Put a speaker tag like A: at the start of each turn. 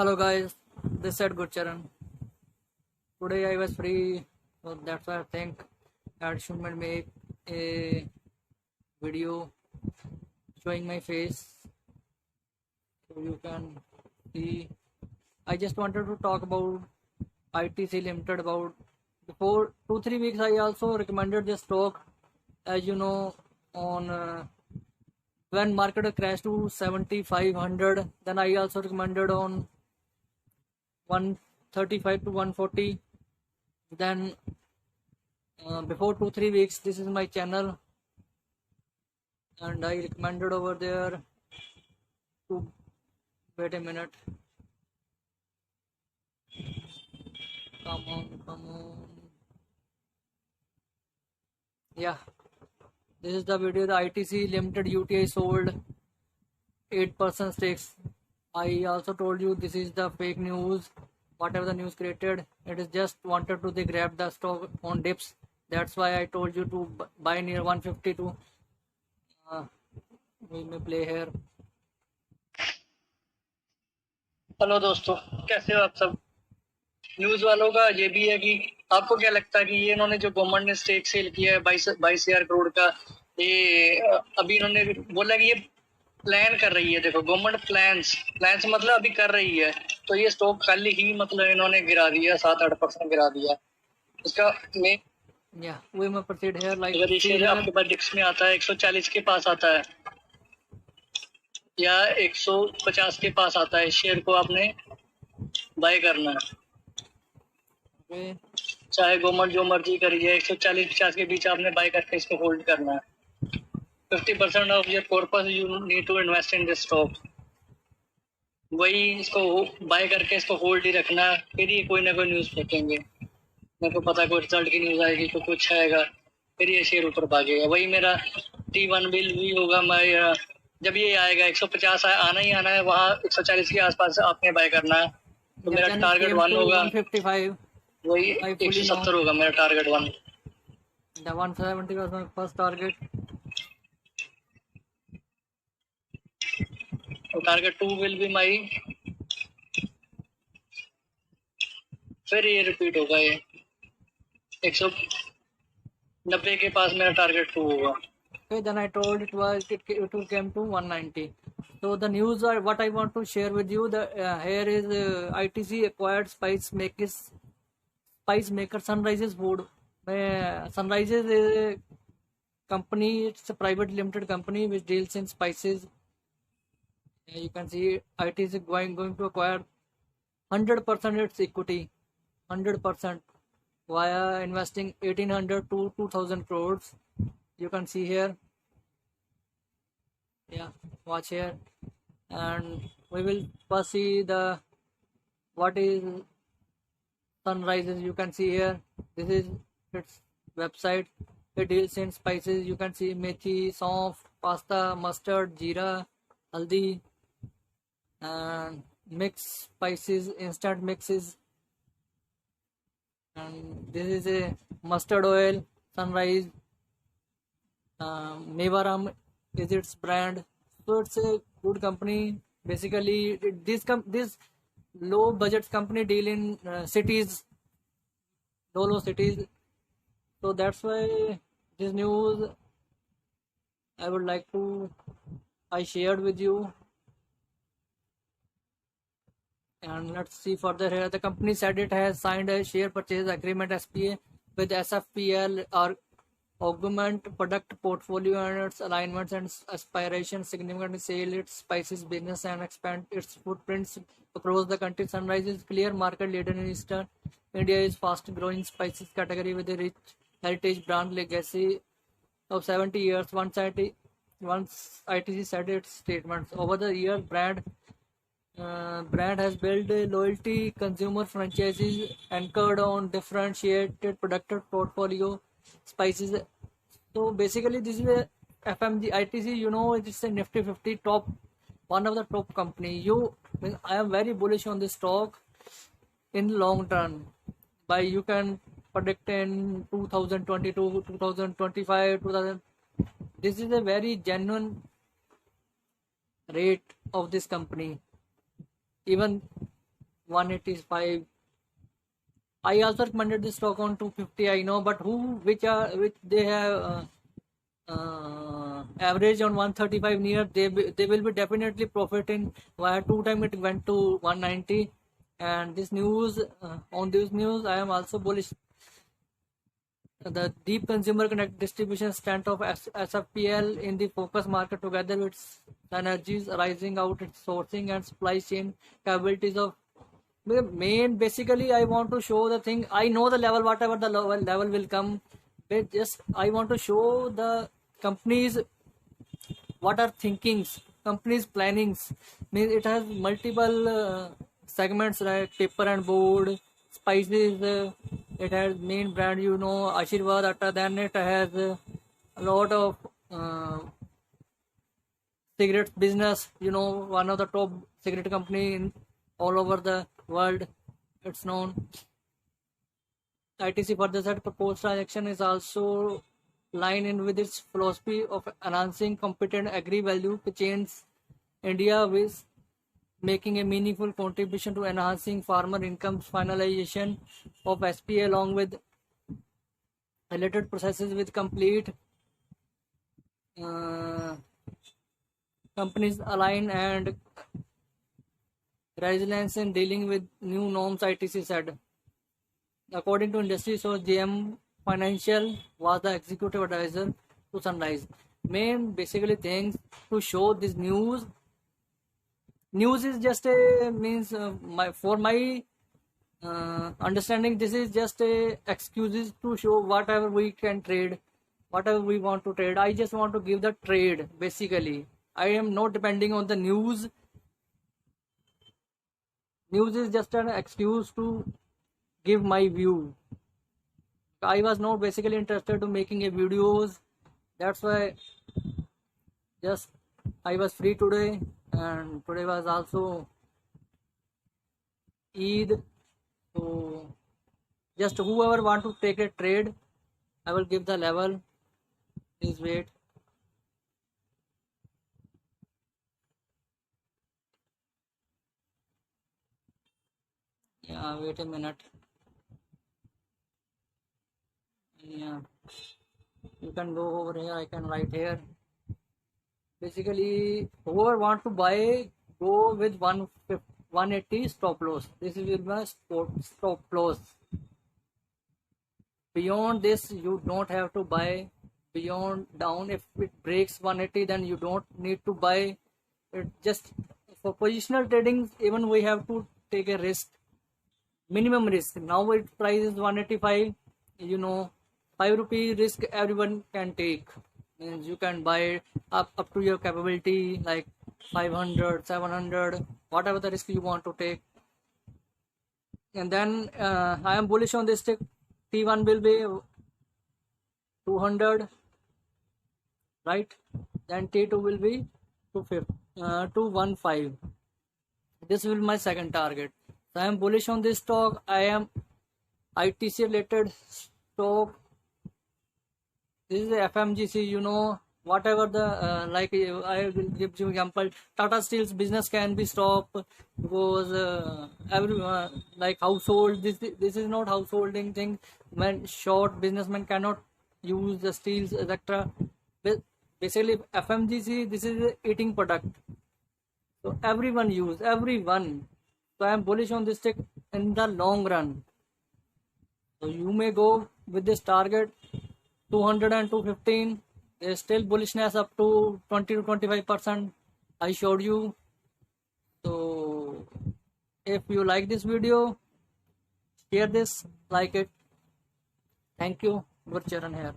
A: Hello guys, this said Gurcharan. Today I was free, so that's why I think I should make a video showing my face so you can see. I just wanted to talk about ITC Limited. About before 2-3 weeks I also recommended this stock, as you know, on when market crashed to 7500. Then I also recommended on 135 to 140. Then before 2-3 weeks, this is my channel and I recommended over there to wait a minute. Come on. Yeah, this is the video. The ITC Limited UTI sold 8% stakes. I also told you this is the fake news. Whatever the news created, it is just wanted to they grab the stock on dips. That's why I told you to buy near 152. We may play here.
B: Hello दोस्तों, कैसे हो आप सब। News वालों का ये भी है कि आपको क्या लगता है कि ये इन्होंने जो गवर्नमेंट ने स्टेक सेल किया है 22,000 करोड़ का, ये अभी इन्होंने बोला कि ये प्लान कर रही है। देखो, गवर्नमेंट प्लान्स मतलब अभी कर रही है, तो ये स्टॉक खाली ही मतलब इन्होंने गिरा दिया, 7-8% गिरा दिया इसका।
A: we may proceed here. Like
B: अगर ये शेयर आपके पास डिक्स में आता है 140 के पास आता है या 150 के पास आता है, शेयर को आपने बाय करना है। चाहे गवर्नमेंट जो मर्जी करिए, 140-50 के बीच आपने बाय करके इसको होल्ड करना है। 50% of your corpus you need to invest in this stock. वही इसको बाय करके इसको होल्ड ही रखना, फिर ये कोई ना कोई न्यूज फेंकेंगे। मेरे को पता है कोई रिजल्ट की न्यूज आएगी, तो कुछ आएगा, फिर ये शेयर ऊपर भागेगा। वही मेरा T1 बिल भी होगा। मैं जब ये आएगा 150 आना ही आना है, वहाँ 140 के आसपास आपने बाय करना है। तो मेरा टारगेट 1 होगा,
A: 155.
B: वही 170 होगा मेरा target 1।
A: The 170 was my first target.
B: तो टारगेट 2 विल बी माई, फिर ये रिपीट होगा। ये 190 के पास मेरा टारगेट 2 होगा।
A: Okay, then I told it will came to 190. So the news are what I want to share with you. The here is ITC acquired spice maker Sunrises Food. Sunrises is a company. It's a private limited company which deals in spices. You can see ITC going to acquire 100% its equity, 100% via investing 1800 to 2000 crores. You can see here. Yeah, watch here, and we will first see the what is Sunrises. You can see here, this is its website. It deals in spices. You can see methi, saunf, pasta, mustard, jeera, haldi, and mixed spices, instant mixes. And this is a mustard oil. Sunrise, Mevaram is its brand. So it's a good company. Basically, this low budget company deal in cities, low cities. So that's why this news I would like to I shared with you. And let's see further here. The company said it has signed a share purchase agreement (SPA) with SFPL or augment product portfolio and its alignments and aspirations, significantly sell its spices business and expand its footprints across the country. Sunrise is clear market leader in Eastern India, is fast growing spices category with a rich heritage brand legacy of 70 years. Once ITC said its statements. Over the years, brand has built a loyalty consumer franchises anchored on differentiated product portfolio spices. So basically this is a FMG ITC, you know, it's a Nifty 50 top, one of the top company. I am very bullish on this stock in long term. By you can predict in 2022, 2025, 2000. This is a very genuine rate of this company. Even 185. I also recommended this stock on 250. I know, but which they have average on 135 near, they will be definitely profiting. Why 2 times it went to 190, and this news on this news I am also bullish. The deep consumer connect distribution strength of SFPL in the focus market together with synergies arising out its sourcing and supply chain capabilities of main. Basically I want to show the thing. I know the level, whatever the level will come, but just I want to show the companies what are thinkings, companies plannings. Means it has multiple segments like paper and board, spices, it has main brand, you know, Ashirwad Atta. Then it has a lot of cigarette business, you know, one of the top cigarette company in all over the world, it's known. ITC further said proposed transaction is also line in with its philosophy of enhancing competent agri-value chains India, with making a meaningful contribution to enhancing farmer incomes. Finalization of SPA along with related processes with complete companies align and resilience in dealing with new norms, ITC said. According to industry source, JM Financial was the executive advisor to Sunrise. Main basically things to show this news. News is just a means for my understanding. This is just a excuses to show whatever we can trade, whatever we want to trade. I just want to give the trade. Basically, I am not depending on the news. News is just an excuse to give my view. I was not basically interested to making a videos. That's why just I was free today, and today was also Eid. So just whoever want to take a trade, I will give the level. Please wait. Yeah, wait a minute. Yeah, you can go over here. I can write here. Basically, whoever want to buy, go with 180 stop loss. This is my stop loss. Beyond this, you don't have to buy. Beyond down, if it breaks 180, then you don't need to buy. It just for positional trading, even we have to take a risk, minimum risk. Now it price is 185. You know, 5 rupee risk everyone can take. Means you can buy up to your capability, like 500, 700, whatever the risk you want to take. And then I am bullish on this tick. T1 will be 200, right? Then T2 will be 215. This will be my second target. So I am bullish on this stock. I am ITC related stock. This is the FMGC, you know, whatever the like I will give you example. Tata Steel's business can be stopped because everyone like household. This is not householding thing. When short businessmen cannot use the steels, etc. Basically, FMGC, this is a eating product. So everyone use, everyone. So I am bullish on this tech in the long run. So you may go with this target 200 and 215. There is still bullishness up to 20 to 25%. I showed you. So if you like this video, share this, like it. Thank you. Gurcharan here.